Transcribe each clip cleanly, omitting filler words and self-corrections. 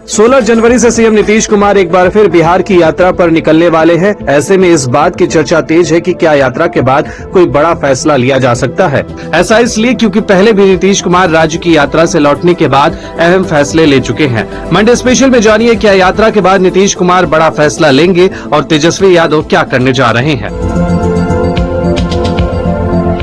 16 जनवरी से सीएम नीतीश कुमार एक बार फिर बिहार की यात्रा पर निकलने वाले हैं। ऐसे में इस बात की चर्चा तेज है कि क्या यात्रा के बाद कोई बड़ा फैसला लिया जा सकता है। ऐसा इसलिए क्योंकि पहले भी नीतीश कुमार राज्य की यात्रा से लौटने के बाद अहम फैसले ले चुके हैं। मंडे स्पेशल में जानिए क्या यात्रा के बाद नीतीश कुमार बड़ा फैसला लेंगे और तेजस्वी यादव क्या करने जा रहे हैं।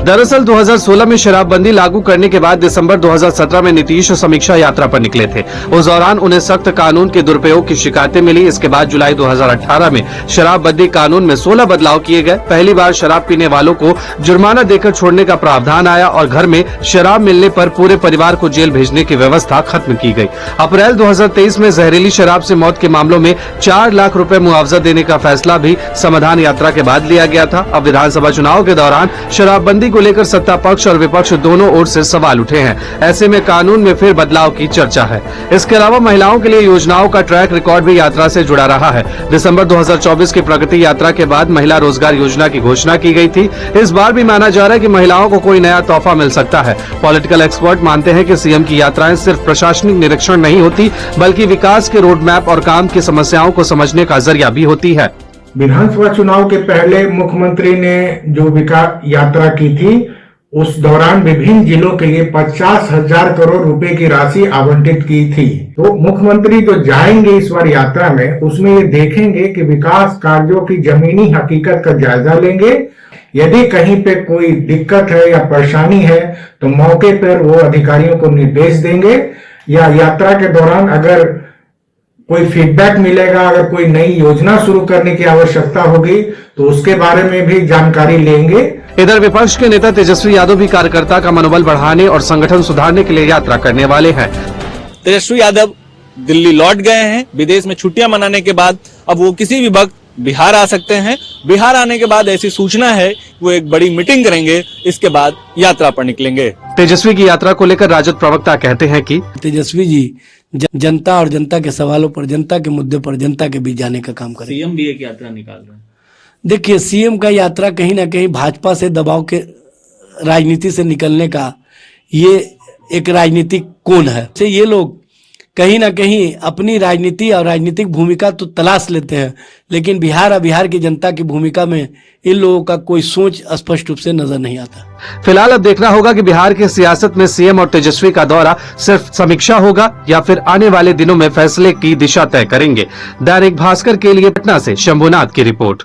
दरअसल 2016 में शराबबंदी लागू करने के बाद दिसंबर 2017 में नीतीश समीक्षा यात्रा पर निकले थे। उस दौरान उन्हें सख्त कानून के दुरुपयोग की शिकायतें मिली। इसके बाद जुलाई 2018 में शराबबंदी कानून में 16 बदलाव किए गए। पहली बार शराब पीने वालों को जुर्माना देकर छोड़ने का प्रावधान आया और घर में शराब मिलने पर पूरे परिवार को जेल भेजने की व्यवस्था खत्म की गई। अप्रैल 2023 में जहरीली शराब से मौत के मामलों में 4 लाख रुपए मुआवजा देने का फैसला भी समाधान यात्रा के बाद लिया गया था। अब विधानसभा चुनाव के दौरान शराबबंदी को लेकर सत्ता पक्ष और विपक्ष दोनों ओर से सवाल उठे हैं। ऐसे में कानून में फिर बदलाव की चर्चा है। इसके अलावा महिलाओं के लिए योजनाओं का ट्रैक रिकॉर्ड भी यात्रा से जुड़ा रहा है। दिसंबर 2024 की प्रगति यात्रा के बाद महिला रोजगार योजना की घोषणा की गई थी। इस बार भी माना जा रहा है कि महिलाओं को कोई नया तोहफा मिल सकता है। पॉलिटिकल एक्सपर्ट मानते हैं कि सीएम की यात्राएं सिर्फ प्रशासनिक निरीक्षण नहीं होती, बल्कि विकास के रोड मैप और काम की समस्याओं को समझने का जरिया भी होती है। विधानसभा चुनाव के पहले मुख्यमंत्री ने जो विकास यात्रा की थी, उस दौरान विभिन्न जिलों के लिए 50,000 करोड़ रुपए की राशि आवंटित की थी। तो मुख्यमंत्री जो जाएंगे इस बार यात्रा में, उसमें ये देखेंगे कि विकास कार्यों की जमीनी हकीकत का जायजा लेंगे। यदि कहीं पे कोई दिक्कत है या परेशानी है तो मौके पर वो अधिकारियों को निर्देश देंगे, या यात्रा के दौरान अगर कोई फीडबैक मिलेगा, अगर कोई नई योजना शुरू करने की आवश्यकता होगी तो उसके बारे में भी जानकारी लेंगे। इधर विपक्ष के नेता तेजस्वी यादव भी कार्यकर्ता का मनोबल बढ़ाने और संगठन सुधारने के लिए यात्रा करने वाले हैं। तेजस्वी यादव दिल्ली लौट गए हैं विदेश में छुट्टियां मनाने के बाद। अब वो किसी भी वक्त बिहार आ सकते हैं। बिहार आने के बाद ऐसी सूचना है वो एक बड़ी मीटिंग करेंगे, इसके बाद यात्रा पर निकलेंगे। तेजस्वी की यात्रा को लेकर राजद प्रवक्ता कहते हैं कि तेजस्वी जी जनता और जनता के सवालों पर, जनता के मुद्दे पर जनता के बीच जाने का काम करें। सीएम भी एक यात्रा निकाल रहे हैं। देखिए, सीएम का यात्रा कहीं ना कहीं भाजपा से दबाव के राजनीति से निकलने का ये एक राजनीतिक कोण है। से ये लोग कहीं ना कहीं अपनी राजनीति और राजनीतिक भूमिका तो तलाश लेते हैं, लेकिन बिहार और बिहार की जनता की भूमिका में इन लोगों का कोई सोच स्पष्ट रूप से नजर नहीं आता। फिलहाल अब देखना होगा कि बिहार की सियासत में सीएम और तेजस्वी का दौरा सिर्फ समीक्षा होगा या फिर आने वाले दिनों में फैसले की दिशा तय करेंगे। दैनिक भास्कर के लिए पटना से शंभुनाथ की रिपोर्ट।